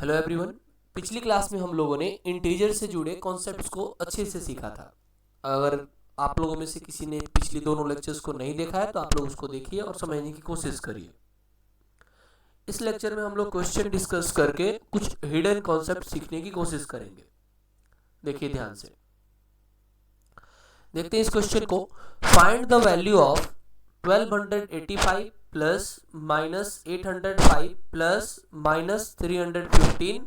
Hello everyone. पिछली class में हम लोगों ने इंटीजर से जुड़े कॉन्सेप्ट्स को अच्छे से सीखा था। अगर आप लोगों में से किसी ने पिछली दोनों लेक्चर्स को नहीं देखा है तो आप लोग उसको देखिए और समझने की कोशिश करिए। इस लेक्चर में हम लोग क्वेश्चन डिस्कस करके कुछ हिडन कॉन्सेप्ट सीखने की कोशिश करेंगे। देखिए ध्यान से, देखते हैं इस क्वेश्चन को। Find the value of 1285 plus minus 805 plus minus 315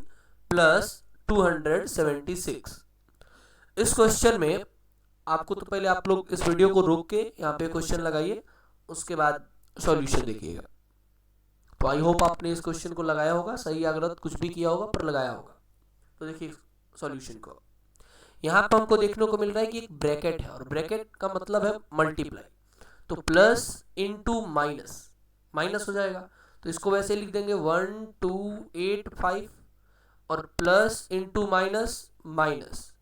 plus 276। इस क्वेश्चन में आपको तो पहले आप लोग इस वीडियो को रोक के यहाँ पे क्वेश्चन लगाइए, उसके बाद सॉल्यूशन देखिएगा। तो आई होप आपने इस क्वेश्चन को लगाया होगा, सही या गलत कुछ भी किया होगा पर लगाया होगा। तो देखिए सॉल्यूशन को, यहाँ पर हमको देखने को मिल रहा है कि एक ब्रैकेट है और ब्रैकेट का मतलब है मल्टीप्लाई। तो प्लस इंटू माइनस, माइनस हो जाएगा तो इसको वैसे लिख देंगे 1285 और प्लस इंटू माइनस माइनस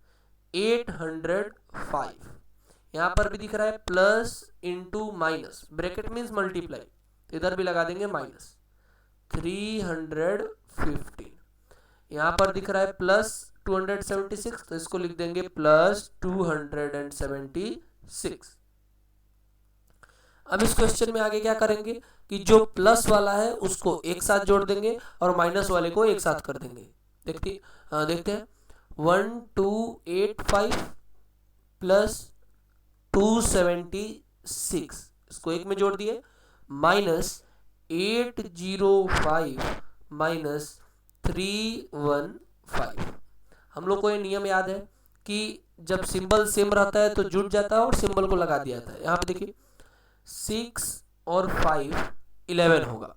805। यहाँ पर भी दिख रहा है plus into minus, bracket means multiply, तो इधर भी लगा देंगे माइनस 315। यहाँ पर दिख रहा है प्लस 276, तो इसको लिख देंगे प्लस 276। अब इस क्वेश्चन में आगे क्या करेंगे कि जो प्लस वाला है उसको एक साथ जोड़ देंगे और माइनस वाले को एक साथ कर देंगे। देखते हैं 1285 प्लस 276, इसको एक में जोड़ दिए, माइनस 805 माइनस 315। हम लोग को ये नियम याद है कि जब सिंबल सेम रहता है तो जुड़ जाता है और सिंबल को लगा दिया जाता है। यहाँ पे देखिए 6 और 5 11 होगा,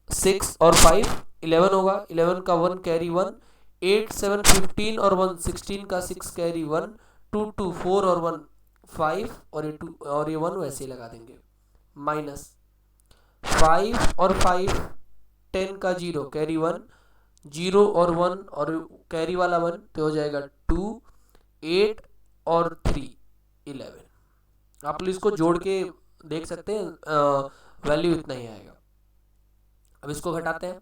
6 और 5 11 होगा, 11 का 1 कैरी 1, 8 7 15 और 1 16 का 6 कैरी 1, 2 2 4 और 1 5 और ये 2 और ये 1 वैसे ही लगा देंगे, माइनस 5 और 5 10 का 0 कैरी 1, 0 और 1 और कैरी वाला 1 तो हो जाएगा 2, 8 और 3 11। आप लोग इसको जोड़ के देख सकते हैं, वैल्यू इतना ही आएगा। अब इसको घटाते हैं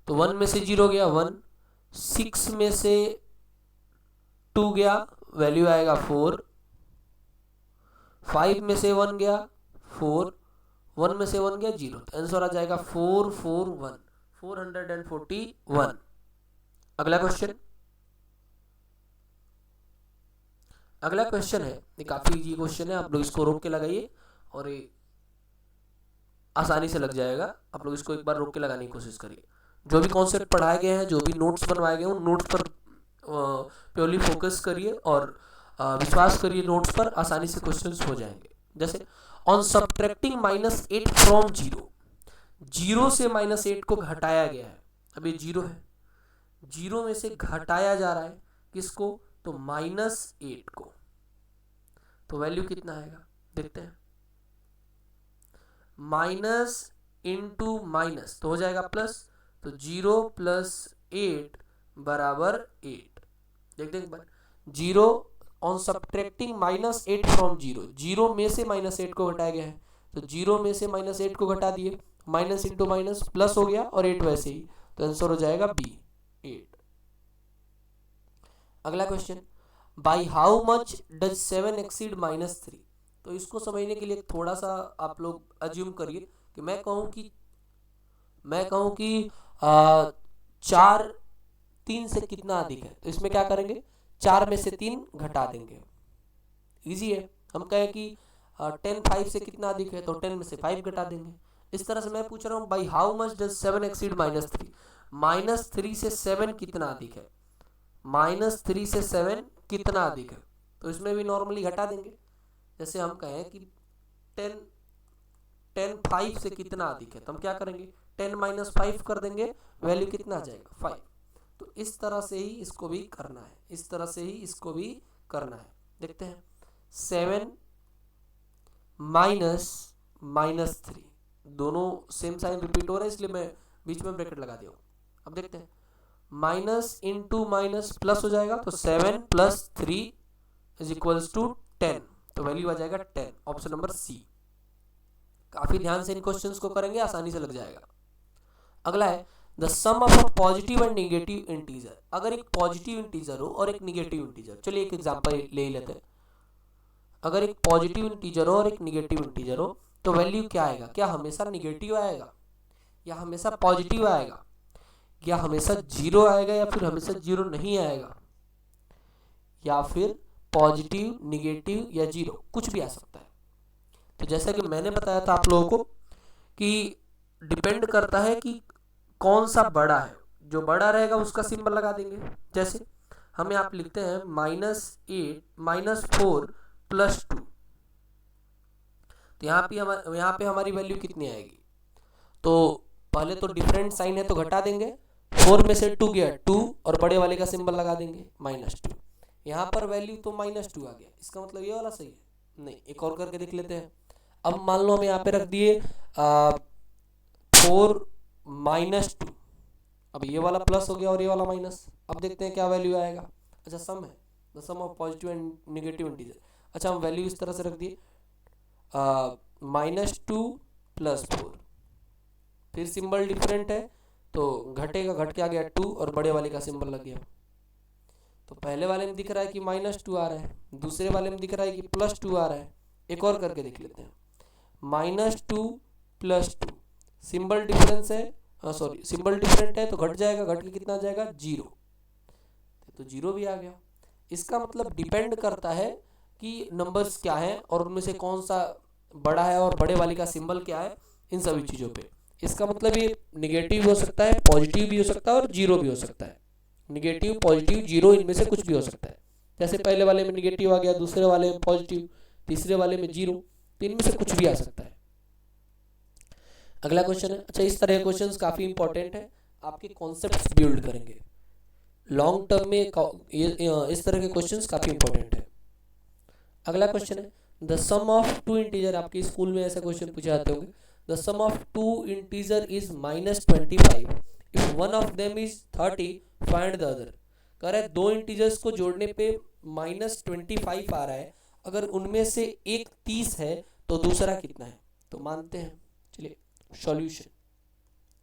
तो 1 में से 0 गया 1, 6 में से 2 गया वैल्यू आएगा 4, 5 में से 1 गया 4, 1 में से 1 गया 0, तो आंसर आ जाएगा 441, 441। अगला क्वेश्चन है, ये काफी इजी क्वेश्चन है, आप लोग इसको रोक के लगाइए और ये आसानी से लग जाएगा। आप लोग इसको एक बार रोक के लगाने की कोशिश करिए। जो भी कॉन्सेप्ट पढ़ाए गए हैं, जो भी नोट्स बनवाए गए हैं, उन नोट्स पर प्योरली फोकस करिए और विश्वास करिए नोट्स पर, आसानी से क्वेश्चंस हो जाएंगे। जैसे ऑन सब्ट्रैक्टिंग माइनस 8 फ्रॉम 0, 0 से माइनस 8 को घटाया गया है। अब ये 0 है, 0 में से घटाया जा रहा है किसको, तो माइनस 8 को, तो वैल्यू कितना आएगा देखते हैं। माइनस इंटू माइनस तो हो जाएगा प्लस, तो 0 प्लस 8 बराबर 8। देखते हैं एक बार, 0 ऑन सब्ट्रैक्टिंग माइनस 8 फ्रॉम 0, 0 में से माइनस 8 को घटाया गया है, तो 0 में से माइनस 8 को घटा दिए, माइनस इंटू माइनस प्लस हो गया और 8 वैसे ही, तो आंसर हो जाएगा बी 8। अगला question, by how much does 7 exceed minus 3। तो इसको समझने के लिए थोड़ा सा आप लोग अज्यूम करिए कि मैं कहूँ कि 4 3 से कितना अधिक है, तो इसमें क्या करेंगे, 4 में से 3 घटा देंगे, इजी है। हम कहें कि 10 5 से कितना अधिक है, तो 10 में से 5 घटा देंगे। इस तरह से मैं पूछ रहा हूँ by how much does 7 exceed minus 3, minus 3 से 7 कितना अधिक है, माइनस 3 से 7 कितना अधिक है, तो इसमें भी नॉर्मली घटा देंगे। जैसे हम कहें कि 10 5 से कितना अधिक है, तो हम क्या करेंगे, 10 माइनस 5 कर देंगे, वैल्यू कितना आ जाएगा 5। तो इस तरह से ही इसको भी करना है, इस तरह से ही इसको भी करना है। देखते हैं 7 माइनस माइनस 3, दोनों सेम साइन रिपीट हो रहा है इसलिए मैं बीच में ब्रैकेट लगा दिया हूँ। अब देखते हैं माइनस इंटू माइनस प्लस हो जाएगा, तो 7 प्लस 3 इज इक्वल्स टू 10, तो वैल्यू आ जाएगा 10, ऑप्शन नंबर सी। काफी ध्यान से इन क्वेश्चंस को करेंगे, आसानी से लग जाएगा। अगला है the sum of a positive and negative integer, अगर एक पॉजिटिव इंटीजर हो और एक निगेटिव इंटीजर, चलिए एक एग्जांपल ले ही लेते हैं। अगर एक पॉजिटिव इंटीजर हो और एक निगेटिव इंटीजर हो तो वैल्यू क्या आएगा? क्या हमेशा निगेटिव आएगा या हमेशा पॉजिटिव आएगा, या हमेशा जीरो आएगा या फिर हमेशा जीरो नहीं आएगा, या फिर पॉजिटिव निगेटिव या जीरो, कुछ भी आ सकता है। तो जैसा कि मैंने बताया था आप लोगों को कि डिपेंड करता है कि कौन सा बड़ा है, जो बड़ा रहेगा उसका सिंबल लगा देंगे। जैसे हम यहाँ पे लिखते हैं -8 -4 +2, तो यहाँ पे हमारी वैल्यू कितनी आएगी? तो पहले तो डिफरेंट साइन है तो घटा देंगे, 4 में से 2 गया 2 और बड़े वाले का सिंबल लगा देंगे -2। यहाँ पर वैल्यू तो -2 आ गया, इसका मतलब ये वाला सही है? नहीं, एक और करके देख लेते हैं। अब मान लो हम यहाँ पे रख दिए 4 -2, अब ये वाला प्लस हो गया और ये वाला माइनस। अब देखते हैं क्या वैल्यू आएगा। अच्छा, सम है, the sum of positive and negative integer. अच्छा, हम वैल्यू इस तरह से रख दिए -2 + 4, फिर सिंबल डिफरेंट है तो घटेगा, घट के आ गया 2 और बड़े वाले का सिंबल लग गया। तो पहले वाले में दिख रहा है कि -2 आ रहा है, दूसरे वाले में दिख रहा है कि +2 आ रहा है। एक और करके देख लेते हैं, -2 + 2, सिंबल डिफरेंस है, सॉरी सिंबल डिफरेंट है तो घट जाएगा, घट के कितना आ जाएगा? 0, तो 0 भी आ गया। इसका मतलब डिपेंड करता है कि नंबर्स क्या हैं और उनमें से कौन सा बड़ा है और बड़े वाले का सिंबल क्या है, इन सभी चीज़ों पे। इसका मतलब ये निगेटिव भी हो सकता है, पॉजिटिव भी हो सकता है और जीरो भी हो सकता है। निगेटिव, पॉजिटिव, जीरो, इनमें से कुछ भी हो सकता है। जैसे पहले वाले में निगेटिव आ गया, दूसरे वाले में पॉजिटिव, तीसरे वाले में जीरो, तो इनमें से कुछ भी आ सकता है। अगला क्वेश्चन है, अच्छा इस तरह के क्वेश्चंस काफ़ी इंपॉर्टेंट है, आपके कॉन्सेप्ट्स बिल्ड करेंगे लॉन्ग टर्म में। इस तरह के क्वेश्चंस काफ़ी इंपॉर्टेंट है। अगला क्वेश्चन है, the sum of two integer, आपके स्कूल में ऐसे क्वेश्चन पूछे जाते होंगे। The sum of two integer is -25, if one of them is 30 find the other. कह रहा है दो इंटीजर्स को जोड़ने पे -25 आ रहा है, अगर उनमें से एक 30 है तो दूसरा कितना है? तो मानते हैं, चलिए सॉल्यूशन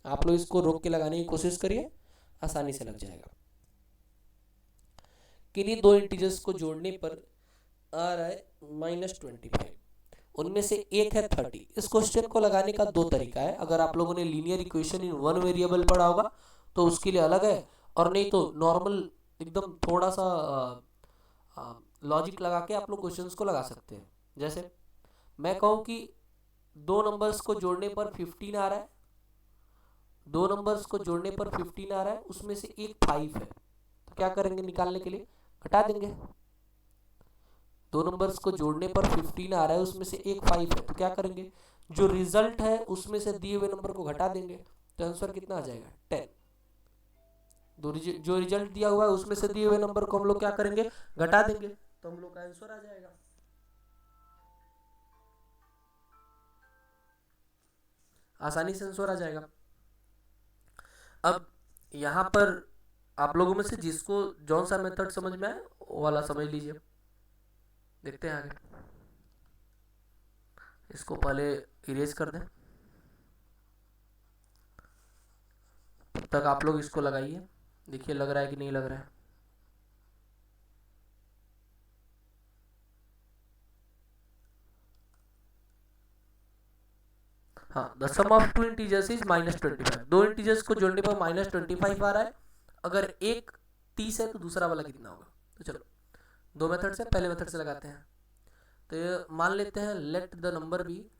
आप लोग इसको रोक के लगाने की कोशिश करिए, आसानी से लग जाएगा। किन्हीं दो इंटीजर्स को जोड़ने पर आ रहा है -25, उनमें से एक है 30। इस क्वेश्चन को लगाने का दो तरीका है। अगर आप लोगों ने linear equation in one variable पढ़ा होगा तो उसके लिए अलग है, और नहीं तो नॉर्मल एकदम थोड़ा सा लॉजिक लगा के आप लोग क्वेश्चंस को लगा सकते हैं। जैसे मैं कहूँ कि दो नंबर्स को जोड़ने पर 15 आ रहा है, दो नंबर्स को जोड़ने पर 15 आ रहा है, उसमें से एक 5 है, तो क्या करेंगे? निकालने के लिए घटा देंगे। दो नंबर्स को जोड़ने पर 15 आ रहा है, उसमें से एक 5 है, तो क्या करेंगे? जो रिजल्ट है उसमें से दिए हुए नंबर को घटा देंगे, तो आंसर कितना आ जाएगा? 10। जो रिजल्ट दिया हुआ है उसमें से दिए हुए नंबर को हम लोग क्या करेंगे? घटा देंगे, तो हम लोग का आंसर आ जाएगा। आसानी से आंसर आ जाएगा। अब यहाँ पर आप लोगों में से जिसको जौन सा मेथड समझ में आए वो वाला समझ लीजिए। देखते हैं आगे, इसको पहले इरेज कर दें, तब तक आप लोग इसको लगाइए, देखिए लग रहा है कि नहीं लग रहा है। हाँ, the sum of two integers is -25। दो इंटीजर्स को जोड़ने पर -25 आ रहा है, अगर एक 30 है तो दूसरा वाला कितना होगा? तो चलो दो मेथड से, पहले मेथड से लगाते हैं। तो ये मान लेते हैं लेट द नंबर बी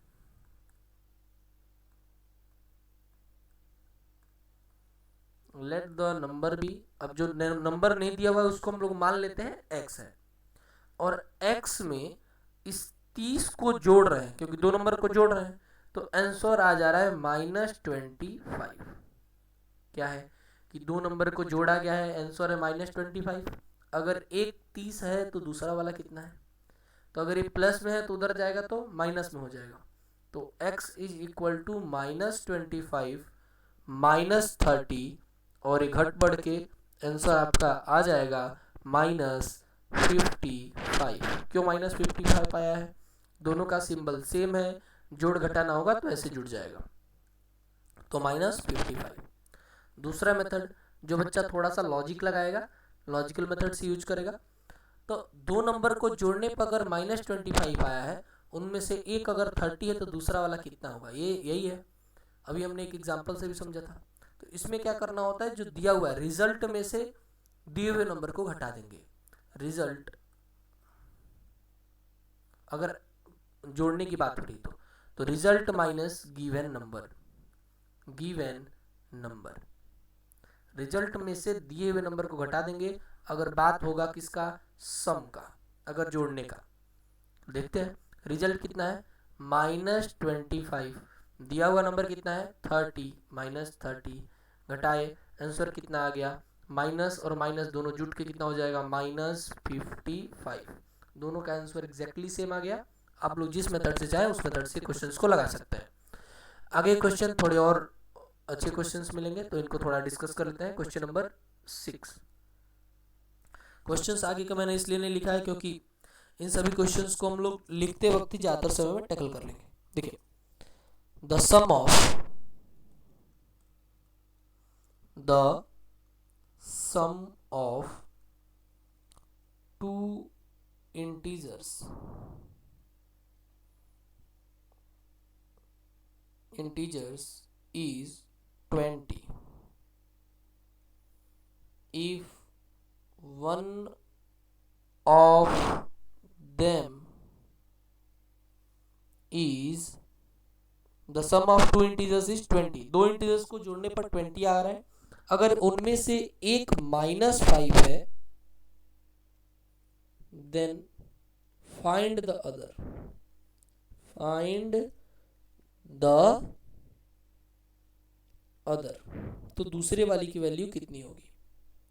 अब जो नंबर नहीं दिया हुआ है उसको हम लोग मान लेते हैं x है, और x में इस 30 को जोड़ रहे हैं, क्योंकि दो नंबर को जोड़ रहे हैं, तो आंसर आ जा रहा है -25। क्या है कि दो नंबर को जोड़ा गया है, आंसर है -25। अगर एक 30 है तो दूसरा वाला कितना है? तो अगर ये प्लस में है तो उधर जाएगा तो माइनस में हो जाएगा, तो x इज इक्वल टू -25 -30, और ये घट बढ़ के आंसर आपका आ जाएगा -55। क्यों -55 आया है? दोनों का सिंबल सेम है, जोड़ घटाना होगा तो ऐसे जुड़ जाएगा, तो -55। दूसरा मेथड, जो बच्चा थोड़ा सा लॉजिक लगाएगा, लॉजिकल मेथड से यूज करेगा, तो दो नंबर को जोड़ने पर अगर -25 आया है, उनमें से एक अगर 30 है तो दूसरा वाला कितना होगा, ये यही है। अभी हमने एक एग्जांपल से भी समझा था। तो इसमें क्या करना होता है, जो दिया हुआ है रिजल्ट में से दिए हुए नंबर को घटा देंगे। रिजल्ट अगर जोड़ने की बात करी तो result minus given number, given number, result में से दिए हुए नंबर को घटा देंगे। अगर बात होगा किसका, सम का, अगर जोड़ने का। देखते हैं रिजल्ट कितना है, -25, दिया हुआ नंबर कितना है 30, -30 घटाए, आंसर कितना आ गया, माइनस और माइनस दोनों जुट के कितना हो जाएगा, -55। दोनों का आंसर एग्जैक्टली सेम आ गया। आप लोग जिस मेथड से चाहे उस मेथड से क्वेश्चंस को लगा सकते हैं। आगे क्वेश्चन थोड़े और अच्छे क्वेश्चंस मिलेंगे तो इनको थोड़ा डिस्कस कर लेते हैं। Question number 6। क्वेश्चंस आगे का मैंने इसलिए नहीं लिखा है क्योंकि इन सभी क्वेश्चंस को हम लोग लिखते वक्त ही ज़्यादातर समय में टैकल कर लेंगे। देखिए, the sum of two integers is 20 if one of them is, the sum of two integers is 20, दो इंटीजर्स को जोड़ने पर 20 आ रहा है, अगर उनमें से एक -5 है, then find the other, find the other, तो दूसरे वाली की वैल्यू कितनी होगी,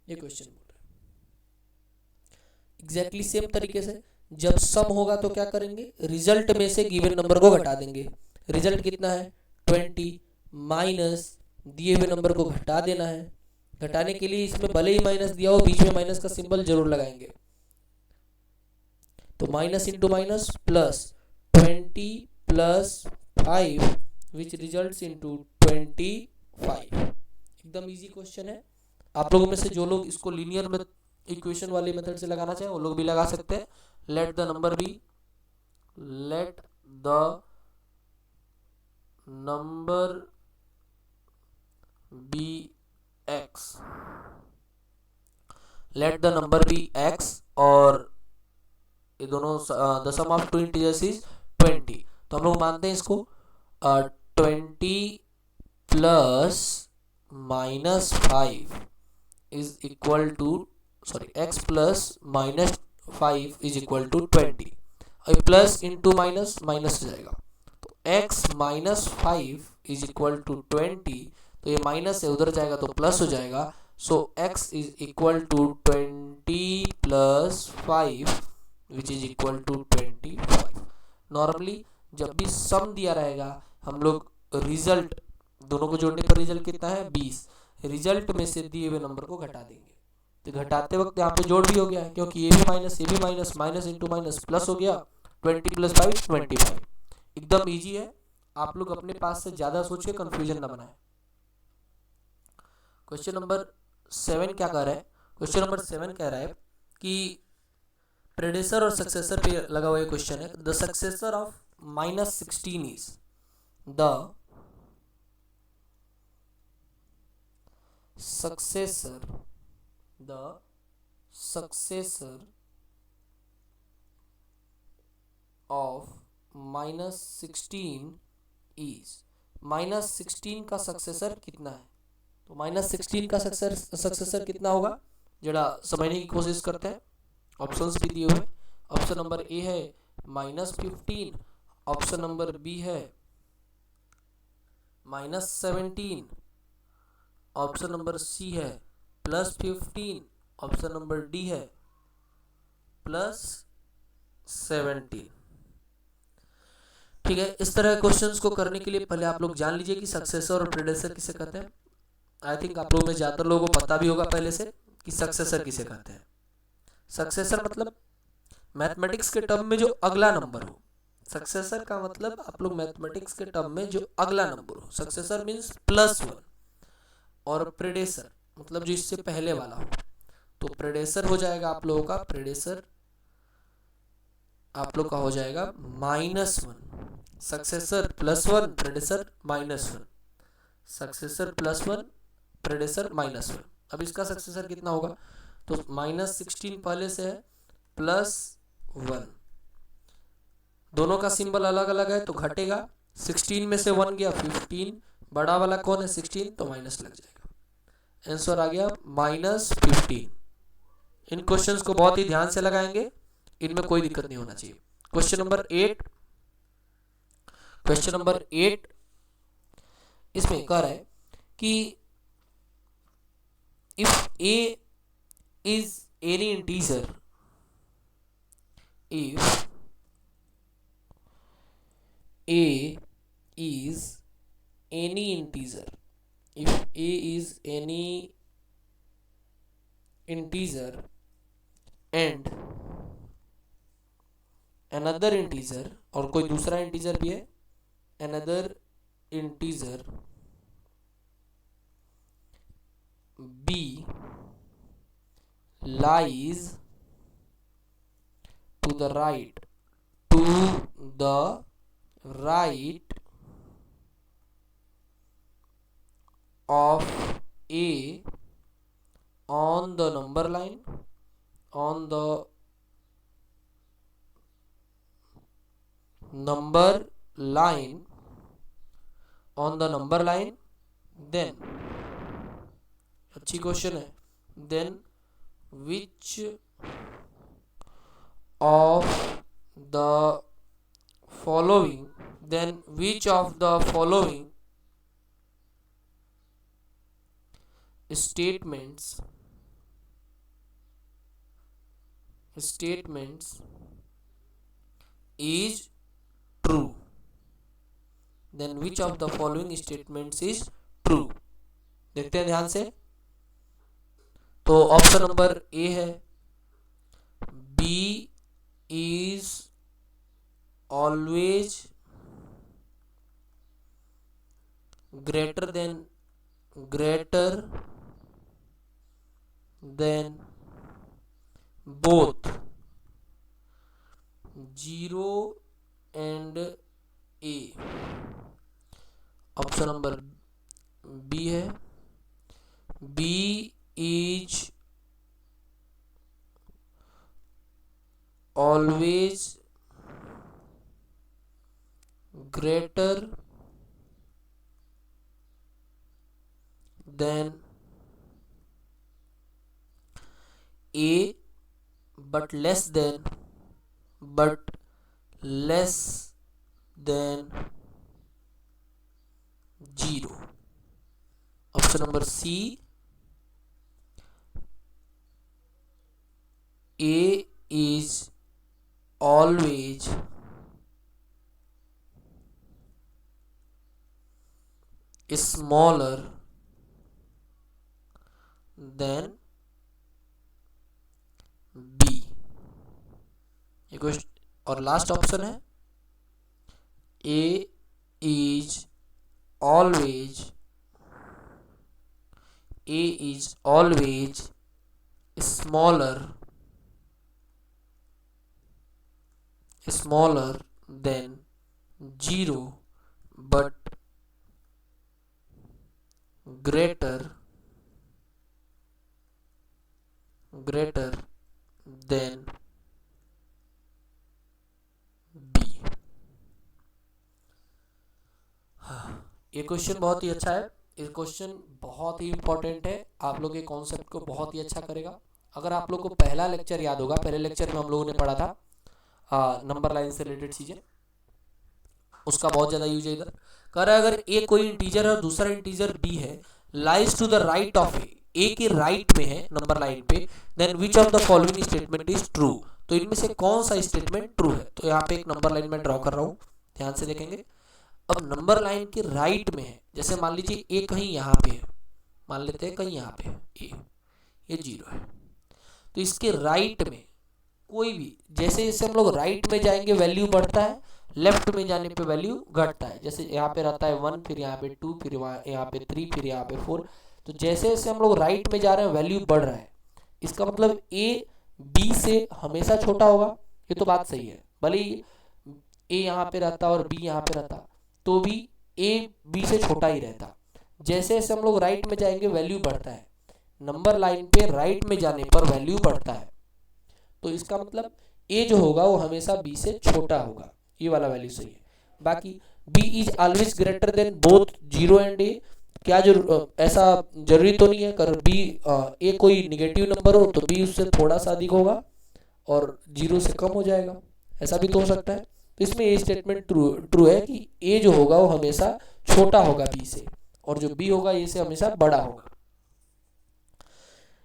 ये क्वेश्चन बोल रहा है। एग्जैक्टली सेम तरीके से जब सम होगा तो क्या करेंगे, रिजल्ट में से गिवन नंबर को घटा देंगे। रिजल्ट कितना है 20, माइनस दिए हुए नंबर को घटा देना है। घटाने के लिए इसमें भले ही माइनस दिया हो, बीच में माइनस का सिंबल जरूर लगाएंगे। तो minus into minus plus 20 + 5 which results into 25। एकदम इजी क्वेश्चन है। आप लोगों में से जो लोग इसको लीनियर में इक्वेशन वाले मेथड से लगाना चाहे वो लोग भी लगा सकते हैं। Let the number be x, let the number be x, और ये दोनों the sum of two integers is 20। तो हम लोग मानते हैं इसको 20 + -5 is equal to, sorry x + -5 is equal to 20। अब प्लस इंटू माइनस माइनस हो जाएगा, तो x - 5 इज इक्वल टू 20, तो ये माइनस है उधर जाएगा तो प्लस हो जाएगा। So x is equal to 20 + 5 which is equal to 25। Normally जब भी सम दिया रहेगा हम लोग रिजल्ट, दोनों को जोड़ने पर रिजल्ट कितना है 20, रिजल्ट में से दिए हुए नंबर को घटा देंगे। तो घटाते वक्त यहाँ पे जोड़ भी हो गया है क्योंकि ये भी माइनस, ये भी minus, minus into minus plus हो गया, 20 + 5 25। एकदम इजी है, आप लोग अपने पास से ज़्यादा सोच के कन्फ्यूजन ना बनाए। क्वेश्चन नंबर 7 क्या कह रहा है, क्वेश्चन नंबर 7 कह रहा है कि प्रेडेसर और सक्सेसर पे लगा हुआ क्वेश्चन है। The successor of -16 is, the successor of -16 is, -16 का सक्सेसर कितना है, तो -16 का सक्सेसर कितना होगा, जरा समझने की कोशिश करते हैं। ऑप्शंस भी दिए हुए, ऑप्शन नंबर ए है -15, ऑप्शन नंबर बी है -17, ऑप्शन नंबर सी है +15, ऑप्शन नंबर डी है +17। ठीक है, इस तरह क्वेश्चंस को करने के लिए पहले आप लोग जान लीजिए कि सक्सेसर और प्रेडेसर किसे कहते हैं। आई थिंक आप लोगों में ज़्यादातर लोगों को पता भी होगा पहले से कि सक्सेसर किसे कहते हैं। सक्सेसर मतलब मैथमेटिक्स के टर्म में जो अगला नंबर हो, सक्सेसर का मतलब आप लोग मैथमेटिक्स के टर्म में जो अगला नंबर हो, सक्सेसर मीन्स +1। और प्रेडेसर मतलब जो इससे पहले वाला हो, तो प्रेडेसर हो जाएगा आप लोगों का, प्रेडेसर आप लोग का हो जाएगा -1, सक्सेसर +1, प्रेडेसर -1, सक्सेसर +1, प्रेडेसर -1। अब इसका सक्सेसर कितना होगा, तो -16 पहले से है +1, दोनों का सिंबल अलग अलग है तो घटेगा, 16 में से 1 गया 15, बड़ा वाला कौन है 16, तो माइनस लग जाएगा, आंसर आ गया -15। इन क्वेश्चंस को बहुत ही ध्यान से लगाएंगे, इनमें कोई दिक्कत नहीं होना चाहिए। क्वेश्चन नंबर 8, क्वेश्चन नंबर 8 इसमें कह रहा है कि if a is any integer, if a is any integer, if a is any integer and another integer, और कोई दूसरा इंटीजर भी है, another integer b lies to the right of a on the number line, on the number line, on the number line, then, अच्छी question है, then which of the following, then which of the following statements is true, then which of the following statements is true। देखते हैं ध्यान से, तो option number A है b is always greater than both 0 and a। Option number B है b is always greater than a but less than 0। Option number C a is always smaller than b। ये क्वेश्चन, और last option है a is always smaller than 0 but greater than b। ये question बहुत ही अच्छा है, ये क्वेश्चन बहुत ही इंपॉर्टेंट है, आप लोग के कॉन्सेप्ट को बहुत ही अच्छा करेगा। अगर आप लोग को पहला लेक्चर याद होगा, पहले लेक्चर में हम लोगों ने पढ़ा था नंबर लाइन से रिलेटेड चीज़ें, उसका बहुत ज़्यादा यूज है। इधर कह रहा है अगर ए कोई इंटीजर और दूसरा इंटीजर बी है, lies to the right of a के राइट में है नंबर लाइन पे, then which of the following statement is true, तो इनमें से कौन सा स्टेटमेंट ट्रू है। तो यहाँ पे एक नंबर लाइन में ड्रॉ कर रहा हूँ, ध्यान से देखेंगे। अब नंबर लाइन के राइट में है, जैसे मान लीजिए ए कहीं यहाँ पे है, मान लेते हैं कहीं यहाँ पे ए, ये 0 है, तो इसके राइट में कोई भी, जैसे जैसे हम लोग राइट में जाएंगे वैल्यू बढ़ता है, लेफ्ट में जाने पे वैल्यू घटता है। जैसे यहाँ पे रहता है 1, फिर यहाँ पे 2, फिर यहाँ पे 3, फिर यहाँ पे 4, तो जैसे जैसे हम लोग राइट में जा रहे हैं वैल्यू बढ़ रहा है, इसका मतलब ए बी से हमेशा छोटा होगा। ये तो बात सही है, भले ही ए यहाँ पे रहता और बी यहाँ पे रहता तो भी ए बी से छोटा ही रहता। जैसे जैसे हम लोग राइट में जाएंगे वैल्यू बढ़ता है, नंबर लाइन पे राइट में जाने पर वैल्यू बढ़ता है, तो इसका मतलब ए जो होगा वो हमेशा बी से छोटा होगा, ये वाला वैल्यू सही है। बाकी b is always greater than both 0 and a, क्या ऐसा जरूरी तो नहीं है, कर बी ए कोई निगेटिव नंबर हो तो बी उससे थोड़ा सा अधिक होगा और 0 से कम हो जाएगा, ऐसा भी तो हो सकता है। तो इसमें ये स्टेटमेंट ट्रू है कि ए जो होगा वो हमेशा छोटा होगा बी से, और जो बी होगा ए से हमेशा बड़ा होगा।